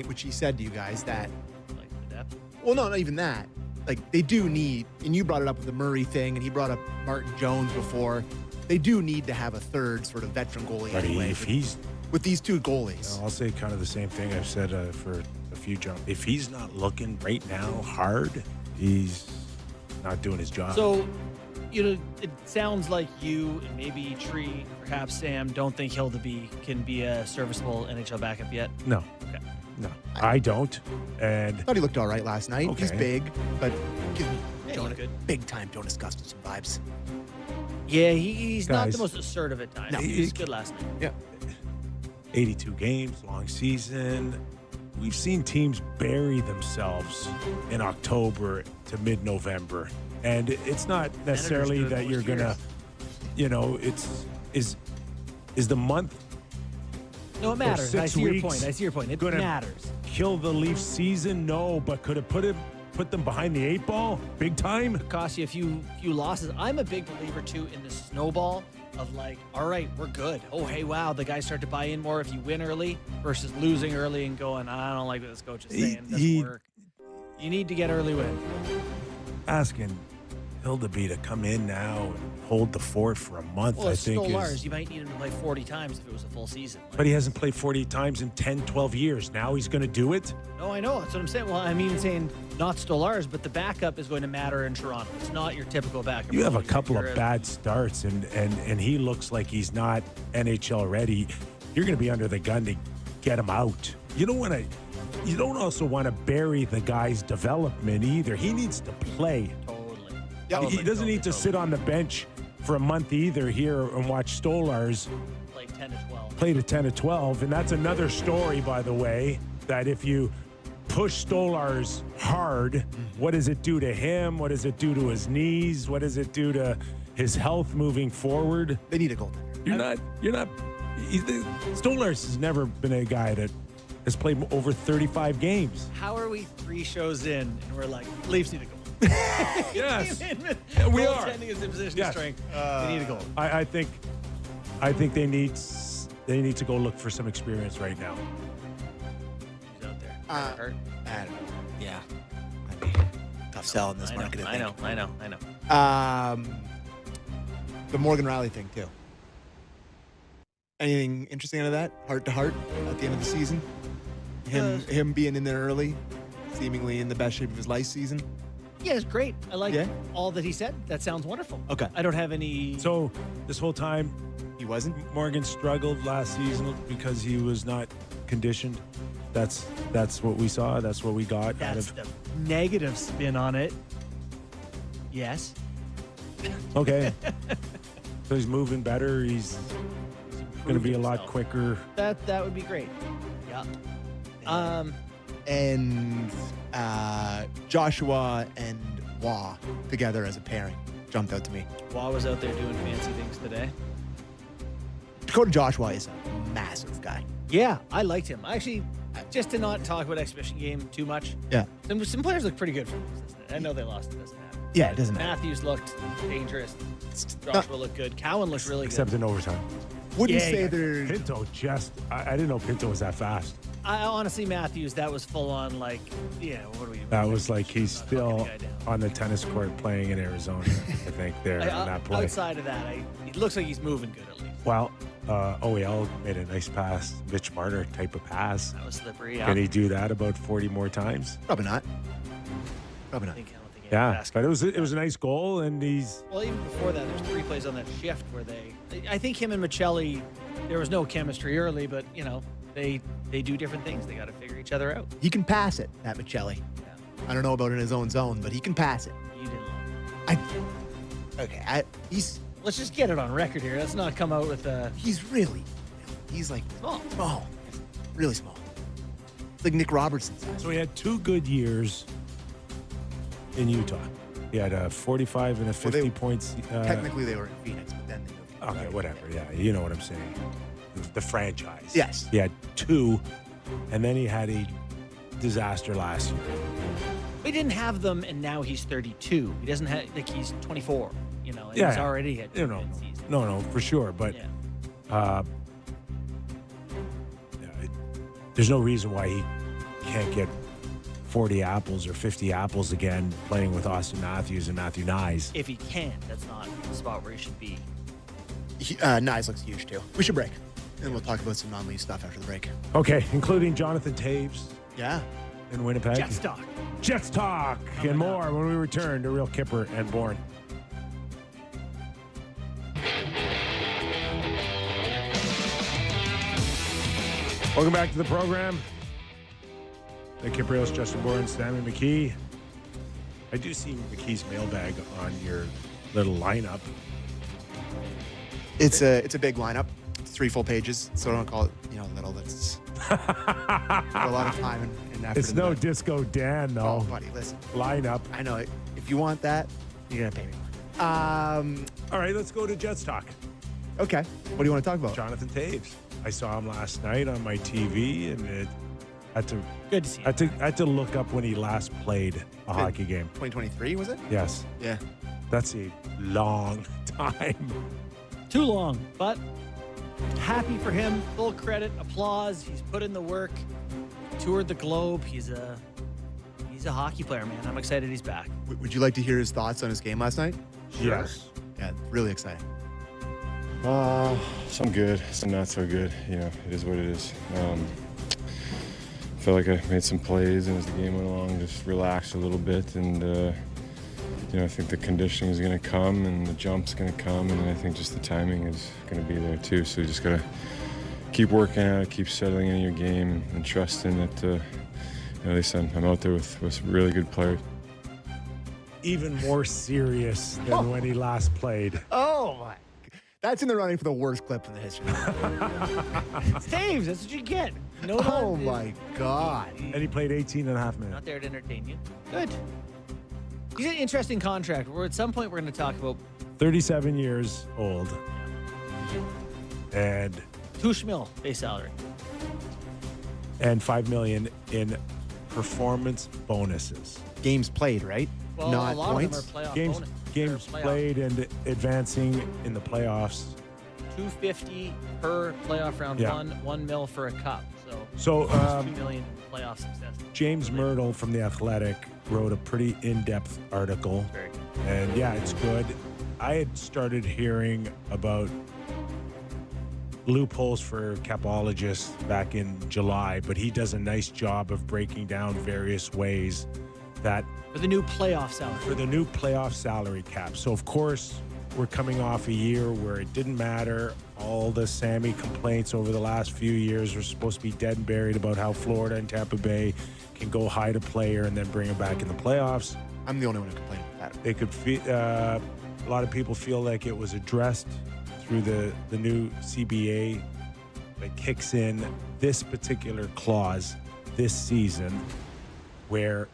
Which he said to you guys that, Like the depth. well, no, not even that. Like, they do need, and you brought it up with the Murray thing, and he brought up Martin Jones before. They do need to have a third sort of veteran goalie But anyway. if he's, with these two goalies. I'll say kind of the same thing I've said for a few jumps. If he's not looking right now hard, he's not doing his job. So, it sounds like you and maybe Tree, perhaps Sam, don't think Hildeby can be a serviceable NHL backup yet. No. Okay. No, I don't. And I thought he looked all right last night. Okay. He's big, but gives me Yeah, he looked good. big time Jonas Gustafsson vibes. Yeah, he's not Guys. the most assertive at times. No. He was good last night. Yeah. 82 games, long season. We've seen teams bury themselves in October to mid-November. And it's not necessarily do it that most you're going to, is the month No, it matters. 6 I see your weeks point. It gonna matters. kill the Leafs season? No, but could it put them behind the 8 ball big time? Cost you a few losses. I'm a big believer too in the snowball of like, all right, we're good. Oh, hey, wow, the guys start to buy in more if you win early versus losing early and going, I don't like what this coach is saying. It doesn't work. You need to get early win. Asking Hildeby to come in now and hold the fort for a month, Well, I it's think Stolarz. is. You might need him to play 40 times if it was a full season. But he hasn't played 40 times in 10, 12 years. Now he's going to do it? No, I know. That's what I'm saying. Well, I mean, saying not Stolarz, but the backup is going to matter in Toronto. It's not your typical backup. You have a You're- couple you're of bad starts, and he looks like he's not NHL ready. You're going to be under the gun to get him out. You don't also want to bury the guy's development either. He needs to play. Totally. Yeah, He doesn't need to sit on the bench for a month either here and watch Stolarz Play 10 to 12. play to 10 to 12. And that's another story, by the way, that if you push Stolarz hard, what does it do to him? What does it do to his knees? What does it do to his health moving forward? They need a goaltender. Stolarz has never been a guy that has played over 35 games. How are we 3 shows in and we're like, Leafs need a goal? Yes. Yeah, we are. Goaltending is in position Yes. of strength. They need a goal. I think they need to go look for some experience right now. Who's out there? Hurt? I don't know. Yeah. I mean, tough sell in this market, I think. I know. The Morgan Riley thing, too. Anything interesting out of that? Heart to heart at the end of the season? Him being in there early, seemingly in the best shape of his life season? Yeah, it's great. I like Yeah? all that he said. That sounds wonderful. Okay. I don't have any. So this whole time, He wasn't? Morgan struggled last season because he was not conditioned. That's what we saw. That's what we got out That's of. the negative spin on it. Yes. Okay. So he's moving better. He's going to be a lot himself. quicker. That would be great. Yeah. And Joshua and Wah together as a pairing jumped out to me. Wah was out there doing fancy things today. Dakota Joshua is a massive guy. Yeah, I liked him. Actually, just to not talk about exhibition game too much. Yeah. Some players look pretty good for this. I know they lost. It doesn't matter. Yeah, it doesn't matter. Matthews looked dangerous. not- Joshua looked good. Cowan looked really Except in overtime. Wouldn't Yeah, say yeah. they're... Pinto I didn't know Pinto was that fast. good. I honestly, Matthews, that was full on like, what do we? That was like he's Not still knocking the guy down. on the tennis court playing in Arizona, I think, there in that play. Outside of that, it looks like he's moving good at least. Well, OEL made a nice pass, Mitch Marner type of pass. That was slippery. Yeah. Can he do that about 40 more times? Probably not. Probably I not. don't think any Yeah, basket. but it was a nice goal, and he's Well, even before that, there's 3 plays on that shift where I think him and Michelli, there was no chemistry early, but they do different things. They got to figure each other out. He can pass it, that Michelli. Yeah, I don't know about in his own zone, but he can pass it. you didn't love it. He's Let's just get it on record here. Let's not come out with he's like small. really small. It's like Nick Robertson size. so he had 2 good years in Utah. He had a 45 and a 50 points. Technically, they were in Phoenix, but then they moved. Okay, whatever. Yeah, you know what I'm saying. The franchise. Yes. He had 2, and then he had a disaster last year. We didn't have them, and now he's 32. He doesn't have he's 24. you know, and Yeah, he's already hit you know, mid-season. no, for sure. But Yeah. there's no reason why he can't get 40 apples or 50 apples again playing with Austin Matthews and Matthew Nyes. If he can, that's not the spot where he should be. Nyes looks huge too. We should break. And we'll talk about some non-league stuff after the break. Okay, including Jonathan Taves Yeah. in Winnipeg. Jets talk. Jets talk and more when we return to Real Kipper and Bourne. Welcome back to the program. The Kypreos, Justin Bourne, Sammy McKee. I do see McKee's mailbag on your little lineup. It's a big lineup. It's 3 full pages, so don't call it, little. That's a lot of time and effort. It's no Disco Dan, though. Oh, buddy, listen. Lineup. I know it. If you want that, you're gonna pay me more. All right, let's go to Jets talk. Okay. What do you want to talk about? Jonathan Taves. I saw him last night on my TV, and it had to. Good to see you. I had to look up when he last played a hockey game. 2023 was it? Yes, Yeah. that's a long time. Too long, but happy for him. Full credit, applause. He's put in the work, toured the globe. He's a hockey player, man. I'm excited he's back. Would you like to hear his thoughts on his game last night? Yes. Yeah, really exciting. Some good, some not so good. It is what it is. Felt like I made some plays, and as the game went along, just relaxed a little bit. And I think the conditioning is going to come, and the jump's going to come, and I think just the timing is going to be there too. So you just got to keep working at it, keep settling in your game, and trusting that at least I'm out there with really good players. Even more serious than when he last played. Oh my! That's in the running for the worst clip in the history. It's Taves. That's what you get. No, Oh my God! And he played 18 and a half Not minutes. there to entertain you. Good. He's an interesting contract. At some point, we're going to talk about 37 years old. And $2 million base salary. $5 million in performance bonuses. Games played, right? Well, Not a lot points. of them are playoff Games bonus. games Or playoff. played and advancing in the playoffs. $250 per playoff round Yeah. one, $1 million for a cup. So $2 million in playoff success. James Myrtle from The Athletic wrote a pretty in-depth article. Very good. And yeah, it's good. I had started hearing about loopholes for capologists back in July, but he does a nice job of breaking down various ways that For the new playoff salary. for the new playoff salary cap. So of course, we're coming off a year where it didn't matter. All the Sammy complaints over the last few years were supposed to be dead and buried about how Florida and Tampa Bay can go hide a player and then bring him back in the playoffs. I'm the only one who complained about that. They could feel a lot of people feel like it was addressed through the new CBA that kicks in this particular clause this season where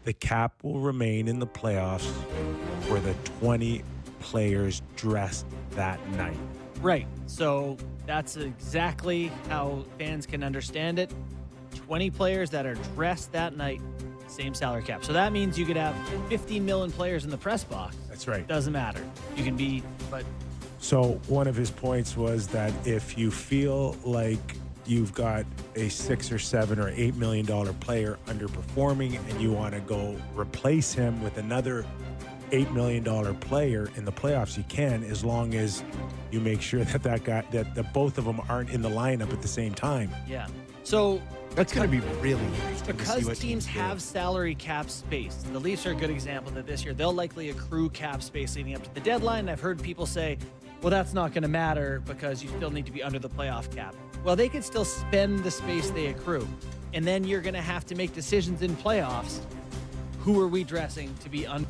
the cap will remain in the playoffs for the 20 players dressed that night. Right. So that's exactly how fans can understand it. 20 players that are dressed that night, same salary cap. So that means you could have 15 million players in the press box. That's right. Doesn't matter. You can be, but So one of his points was that if you feel like you've got a $6 or $7 or $8 million player underperforming and you want to go replace him with another $8 million player in the playoffs, you can, as long as you make sure that both of them aren't in the lineup at the same time. yeah. So That's going to be really interesting to see because what teams do. have salary cap space, the Leafs are a good example that this year they'll likely accrue cap space leading up to the deadline. I've heard people say, well, that's not going to matter because you still need to be under the playoff cap. Well, they could still spend the space they accrue. And then you're going to have to make decisions in playoffs. Who are we dressing to be under?